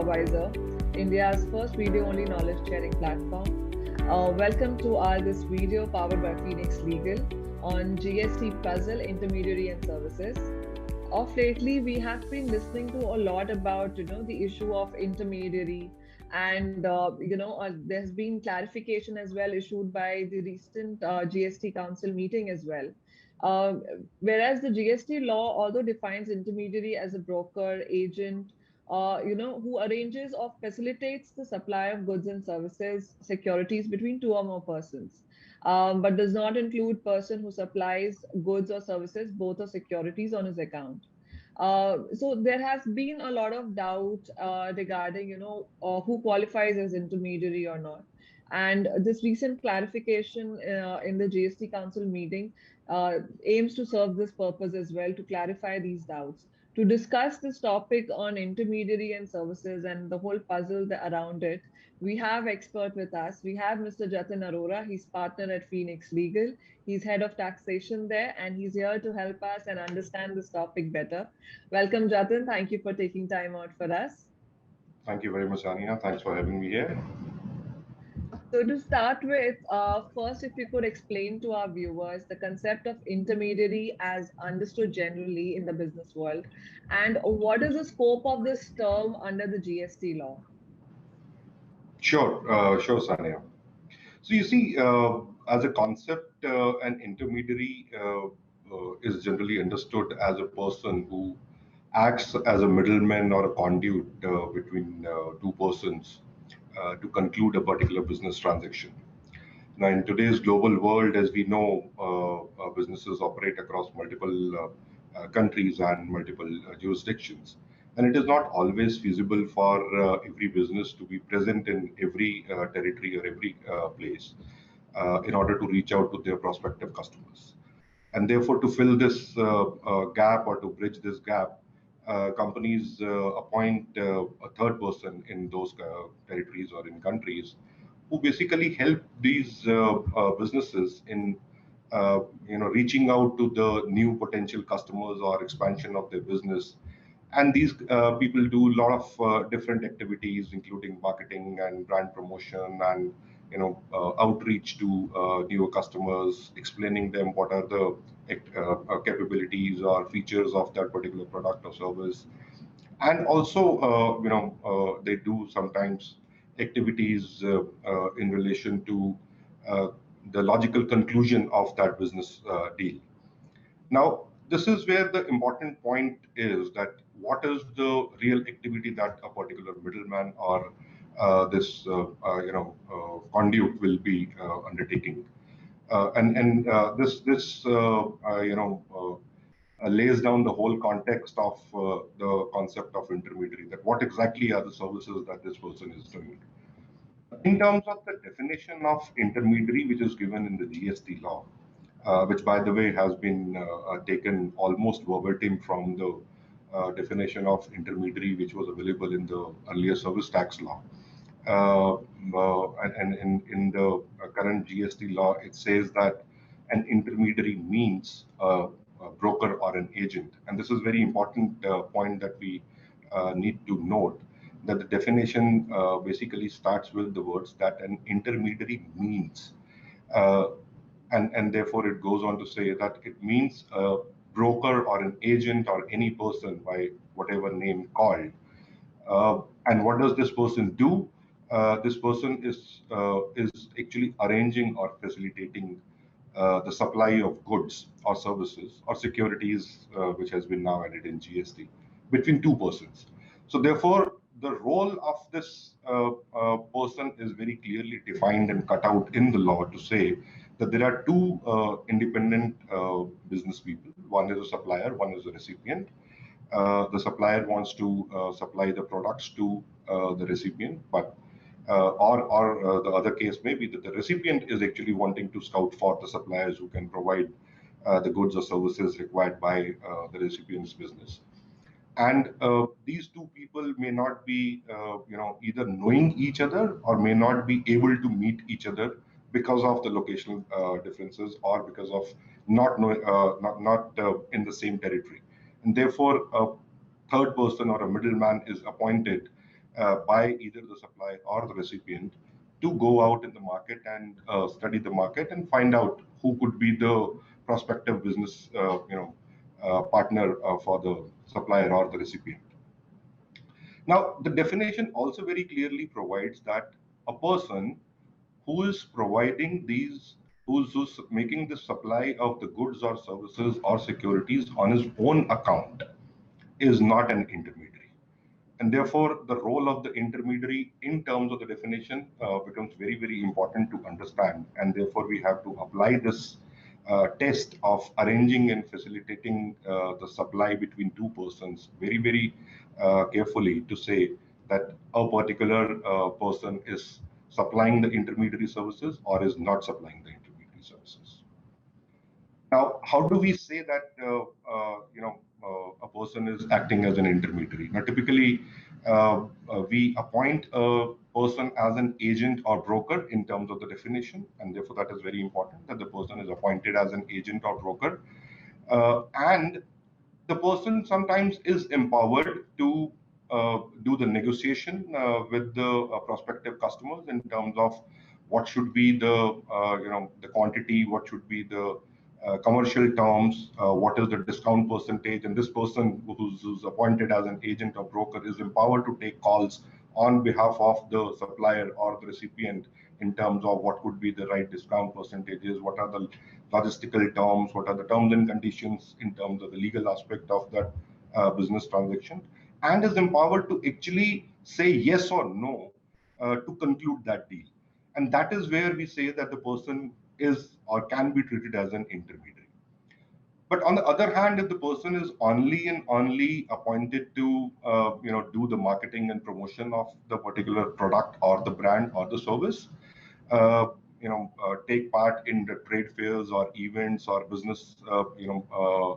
LawWiser, India's first video-only knowledge-sharing platform. Welcome to this video powered by Phoenix Legal on GST Puzzle, Intermediary and Services. Of lately, we have been listening to a lot about, the issue of intermediary, and there's been clarification as well issued by the recent GST Council meeting as well. Uh, Whereas the GST law, although defines intermediary as a broker, agent, who arranges or facilitates the supply of goods and services, securities between two or more persons, but does not include person who supplies goods or services, both or securities on his account. So there has been a lot of doubt regarding, who qualifies as intermediary or not. And this recent clarification in the GST Council meeting aims to serve this purpose as well, to clarify these doubts. To discuss this topic on intermediary and services and the whole puzzle around it, we have expert with us. We have Mr. Jatin Arora. He's partner at Phoenix Legal. He's head of taxation there, and he's here to help us and understand this topic better. Welcome, Jatin. Thank you for taking time out for us. Thank you very much, Ania. Thanks for having me here. So to start with, first, if you could explain to our viewers the concept of intermediary as understood generally in the business world, and what is the scope of this term under the GST law? Sure, Sania. So you see, as a concept, an intermediary is generally understood as a person who acts as a middleman or a conduit between two persons to conclude a particular business transaction. Now, in today's global world, as we know, businesses operate across multiple countries and multiple jurisdictions. And it is not always feasible for every business to be present in every territory or every place in order to reach out to their prospective customers. And therefore, to fill this gap or to bridge this gap, companies appoint a third person in those territories or in countries who basically help these businesses in reaching out to the new potential customers or expansion of their business. And these people do a lot of different activities, including marketing and brand promotion and outreach to newer customers, explaining them what are the capabilities or features of that particular product or service. And also, they do sometimes activities in relation to the logical conclusion of that business deal. Now, this is where the important point is that what is the real activity that a particular middleman or this conduit will be undertaking, and this lays down the whole context of the concept of intermediary. That what exactly are the services that this person is doing? In terms of the definition of intermediary, which is given in the GST law, which, by the way, has been taken almost verbatim from the definition of intermediary, which was available in the earlier service tax law. And in the current GST law, it says that an intermediary means a broker or an agent. And this is a very important point that we need to note, that the definition basically starts with the words that an intermediary means. And therefore, it goes on to say that it means a broker or an agent or any person by whatever name called. And what does this person do? This person is actually arranging or facilitating the supply of goods or services or securities, which has been now added in GST, between two persons. So therefore, the role of this person is very clearly defined and cut out in the law to say that there are two independent business people. One is a supplier, one is a recipient. The supplier wants to supply the products to the recipient, but or the other case may be that the recipient is actually wanting to scout for the suppliers who can provide the goods or services required by the recipient's business. And these two people may not be, either knowing each other or may not be able to meet each other because of the locational differences or because of not in the same territory. And therefore, a third person or a middleman is appointed by either the supplier or the recipient to go out in the market and study the market and find out who could be the prospective business partner for the supplier or the recipient. Now, the definition also very clearly provides that a person who is providing these, who's making the supply of the goods or services or securities on his own account is not an intermediary. And therefore, the role of the intermediary in terms of the definition becomes very, very important to understand. And therefore, we have to apply this test of arranging and facilitating the supply between two persons very, very carefully to say that a particular person is supplying the intermediary services or is not supplying the intermediary services. Now, how do we say that a person is acting as an intermediary? Now, typically, we appoint a person as an agent or broker in terms of the definition, and therefore that is very important that the person is appointed as an agent or broker, and the person sometimes is empowered to do the negotiation with the prospective customers in terms of what should be the quantity, what should be the commercial terms, what is the discount percentage, and this person who's appointed as an agent or broker is empowered to take calls on behalf of the supplier or the recipient in terms of what could be the right discount percentages, what are the logistical terms, what are the terms and conditions in terms of the legal aspect of that business transaction, and is empowered to actually say yes or no to conclude that deal. And that is where we say that the person is or can be treated as an intermediary. But on the other hand, if the person is only and only appointed to do the marketing and promotion of the particular product or the brand or the service, take part in the trade fairs or events or business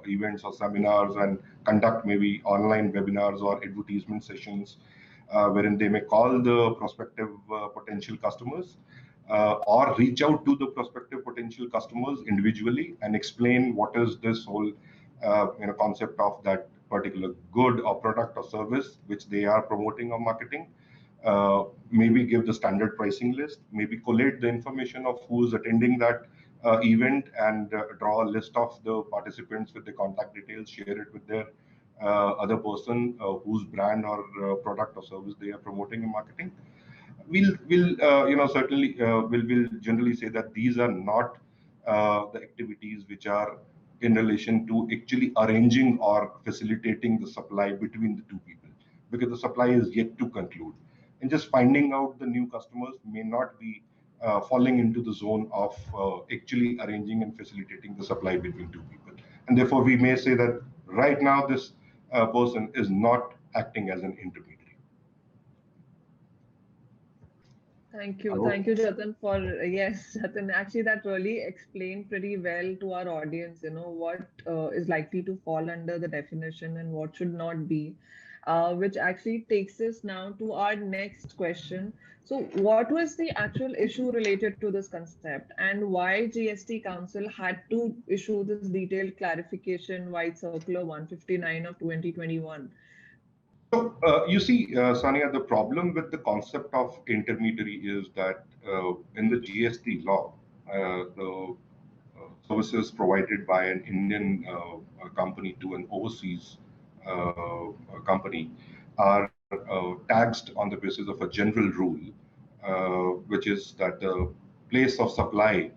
events or seminars, and conduct maybe online webinars or advertisement sessions wherein they may call the prospective potential customers or reach out to the prospective potential customers individually and explain what is this whole concept of that particular good or product or service which they are promoting or marketing. Maybe give the standard pricing list, maybe collate the information of who is attending that event and draw a list of the participants with the contact details, share it with their other person whose brand or product or service they are promoting and marketing. We'll certainly will generally say that these are not the activities which are in relation to actually arranging or facilitating the supply between the two people, because the supply is yet to conclude. And just finding out the new customers may not be falling into the zone of actually arranging and facilitating the supply between two people. And therefore, we may say that right now this person is not acting as an intermediary. Thank you, Jatin, for yes, Jatin. Actually, that really explained pretty well to our audience, what is likely to fall under the definition and what should not be, which actually takes us now to our next question. So, what was the actual issue related to this concept, and why GST Council had to issue this detailed clarification, White Circular 159 of 2021? So, you see, Sania, the problem with the concept of intermediary is that in the GST law, the services provided by an Indian company to an overseas company are taxed on the basis of a general rule, which is that the place of supply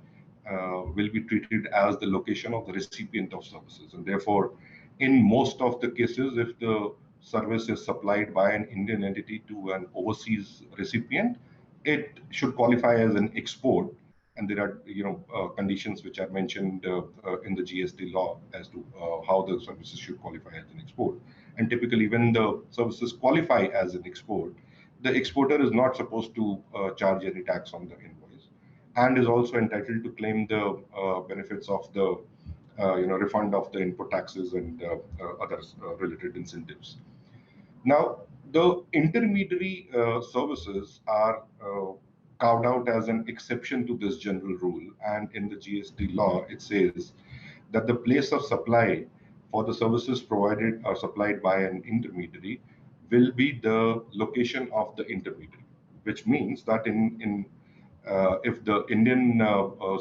will be treated as the location of the recipient of services. And therefore, in most of the cases, if the service is supplied by an Indian entity to an overseas recipient, it should qualify as an export. And there are conditions which are mentioned in the GST law as to how the services should qualify as an export. And typically, when the services qualify as an export, the exporter is not supposed to charge any tax on the invoice, and is also entitled to claim the benefits of the refund of the input taxes and other related incentives. Now, the intermediary services are carved out as an exception to this general rule, and in the GST law, it says that the place of supply for the services provided or supplied by an intermediary will be the location of the intermediary, which means that if the Indian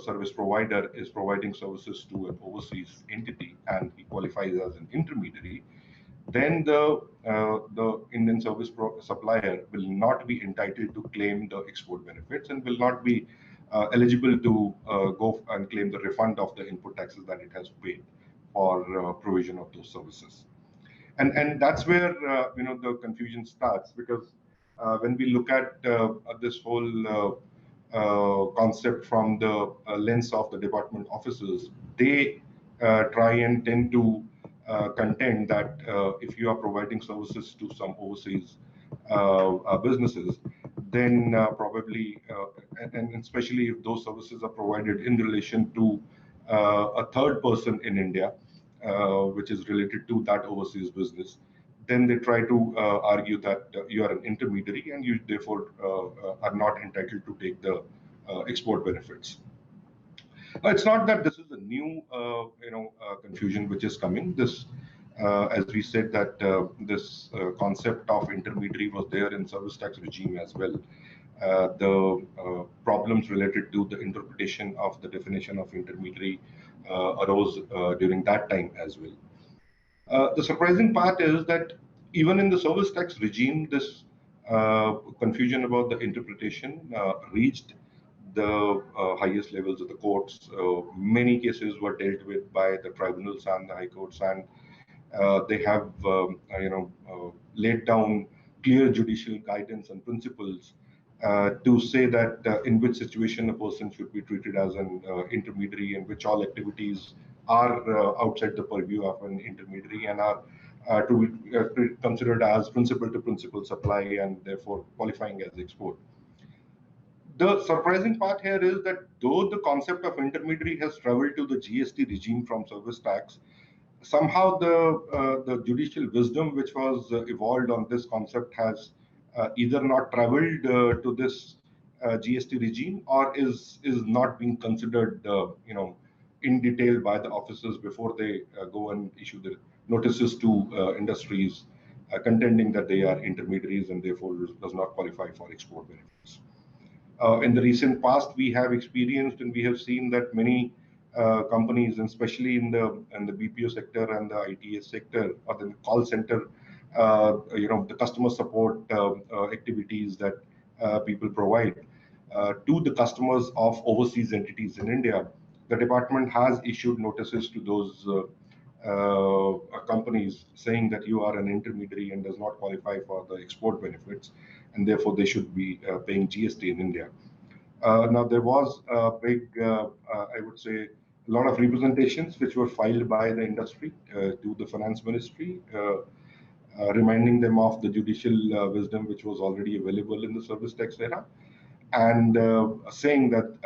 service provider is providing services to an overseas entity and he qualifies as an intermediary, then the Indian service supplier will not be entitled to claim the export benefits and will not be eligible to go and claim the refund of the input taxes that it has paid for provision of those services. And that's where the confusion starts, because when we look at this whole concept from the lens of the department officers, they try and tend to contend that if you are providing services to some overseas businesses, then probably, and especially if those services are provided in relation to a third person in India, which is related to that overseas business, then they try to argue that you are an intermediary and you therefore are not entitled to take the export benefits. It's not that this is a new confusion which is coming. This, as we said, that this concept of intermediary was there in service tax regime as well. The problems related to the interpretation of the definition of intermediary arose during that time as well. The surprising part is that even in the service tax regime, this confusion about the interpretation reached the highest levels of the courts. Many cases were dealt with by the tribunals and the high courts, and they have laid down clear judicial guidance and principles to say that in which situation a person should be treated as an intermediary, and which all activities are outside the purview of an intermediary and are to be considered as principal to principal supply and therefore qualifying as export. The surprising part here is that though the concept of intermediary has traveled to the GST regime from service tax, somehow the judicial wisdom which was evolved on this concept has either not traveled to this GST regime, or is not being considered in detail by the officers before they go and issue the notices to industries contending that they are intermediaries and therefore does not qualify for export benefits. In the recent past, we have experienced and we have seen that many companies, and especially in the BPO sector and the ITS sector or the call center, the customer support activities that people provide to the customers of overseas entities in India, the department has issued notices to those companies saying that you are an intermediary and does not qualify for the export benefits, and therefore they should be paying GST in India. Now, there was a big, I would say, a lot of representations which were filed by the industry to the finance ministry, reminding them of the judicial wisdom which was already available in the service tax era, and saying that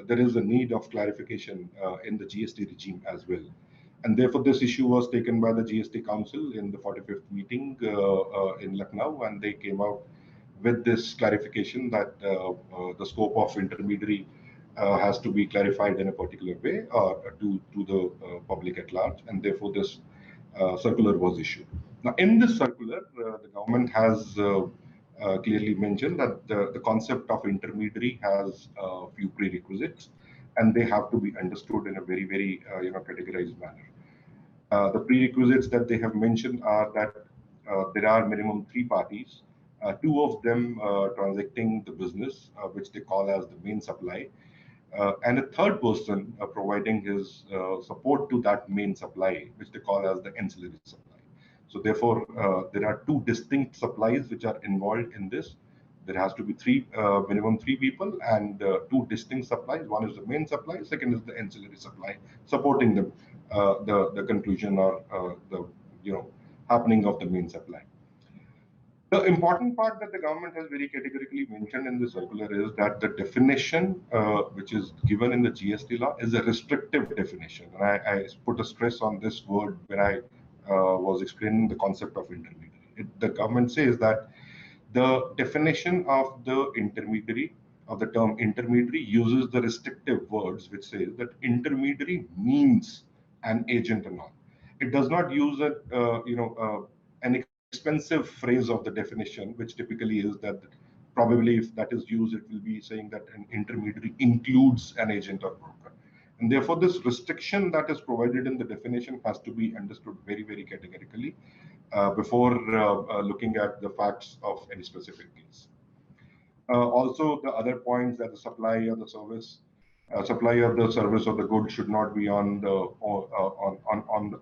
there is a need of clarification in the GST regime as well. And therefore, this issue was taken by the GST Council in the 45th meeting in Lucknow, and they came out with this clarification that the scope of intermediary has to be clarified in a particular way to the public at large, and therefore this circular was issued. Now, in this circular, the government has clearly mentioned that the concept of intermediary has a few prerequisites, and they have to be understood in a very, very categorized manner. The prerequisites that they have mentioned are that there are minimum 3 parties, 2 of them transacting the business, which they call as the main supply, and a third person providing his support to that main supply, which they call as the ancillary supply. So therefore, there are 2 distinct supplies which are involved in this. There has to be minimum 3 people and 2 distinct supplies. One is the main supply, second is the ancillary supply, supporting the conclusion or the happening of the main supply. The important part that the government has very categorically mentioned in the circular is that the definition which is given in the GST law is a restrictive definition. And I put a stress on this word when I was explaining the concept of intermediary. The government says that the definition of the intermediary, of the term intermediary, uses the restrictive words which says that intermediary means an agent and all. It does not use an expensive phrase of the definition, which typically is that probably if that is used, it will be saying that an intermediary includes an agent or broker. And therefore, this restriction that is provided in the definition has to be understood very, very categorically before looking at the facts of any specific case. Also, the other points that the supply of the service or the good should not be on the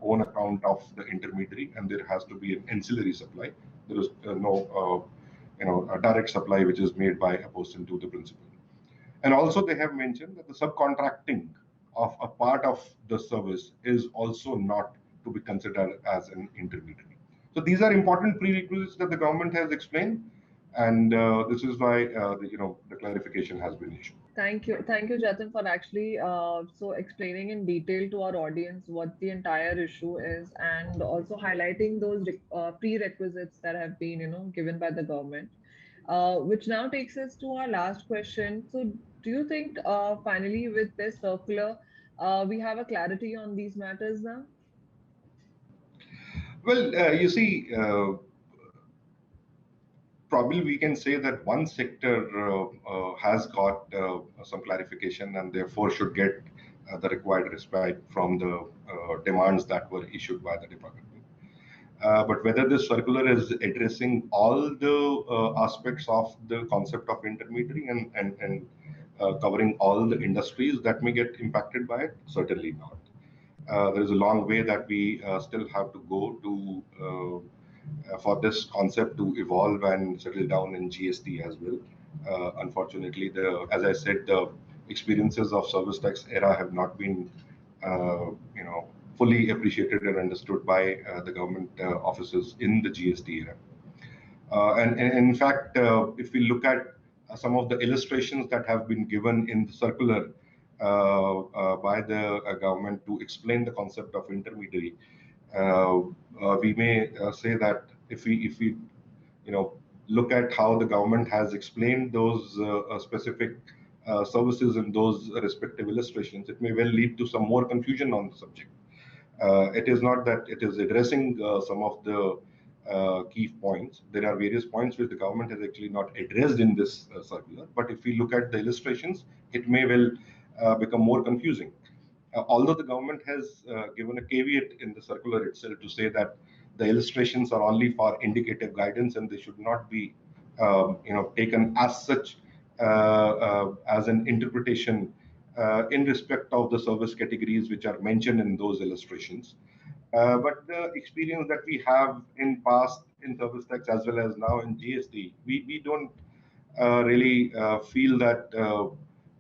own account of the intermediary, and there has to be an ancillary supply. There is no a direct supply which is made by a person to the principal. And also, they have mentioned that the subcontracting of a part of the service is also not to be considered as an intermediary. So these are important prerequisites that the government has explained, and this is why the clarification has been issued. Thank you, Jatin, for actually so explaining in detail to our audience what the entire issue is, and also highlighting those prerequisites that have been given by the government. Which now takes us to our last question. So, do you think finally with this circular, we have a clarity on these matters now? Well, you see, probably we can say that one sector has got some clarification and therefore should get the required respite from the demands that were issued by the department. But whether this circular is addressing all the aspects of the concept of intermediary and covering all the industries that may get impacted by it, certainly not. There is a long way that we still have to go to for this concept to evolve and settle down in GST as well. Unfortunately, as I said, the experiences of service tax era have not been, fully appreciated and understood by the government offices in the GST era. And in fact, if we look at some of the illustrations that have been given in the circular by the government to explain the concept of intermediary, we may say that if we look at how the government has explained those specific services in those respective illustrations, it may well lead to some more confusion on the subject. It is not that it is addressing some of the key points. There are various points which the government has actually not addressed in this circular. But if we look at the illustrations, it may well become more confusing. Although the government has given a caveat in the circular itself to say that the illustrations are only for indicative guidance and they should not be, taken as such as an interpretation in respect of the service categories which are mentioned in those illustrations. But the experience that we have in past in service tax as well as now in GST, we don't really feel that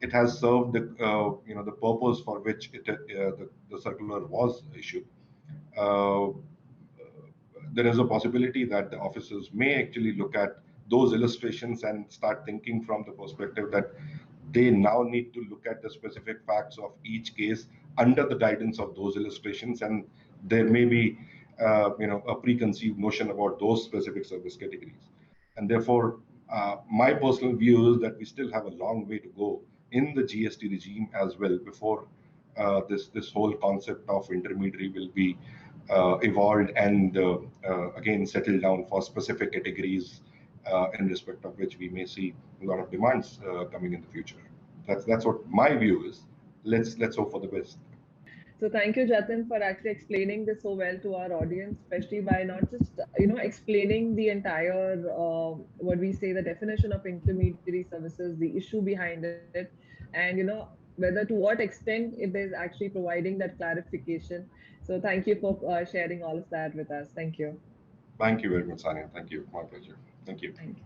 it has served the purpose for which the circular was issued. There is a possibility that the officers may actually look at those illustrations and start thinking from the perspective that they now need to look at the specific facts of each case under the guidance of those illustrations, and there may be a preconceived notion about those specific service categories. And therefore, my personal view is that we still have a long way to go in the GST regime as well before this whole concept of intermediary will be evolved and again settled down for specific categories in respect of which we may see a lot of demands coming in the future. That's what my view is. Let's hope for the best. So thank you, Jatin, for actually explaining this so well to our audience, especially by not just explaining the entire what we say the definition of intermediary services, the issue behind it, and whether to what extent it is actually providing that clarification. So thank you for sharing all of that with us. Thank you. Thank you very much, Sania. Thank you. My pleasure. Thank you. Thank you.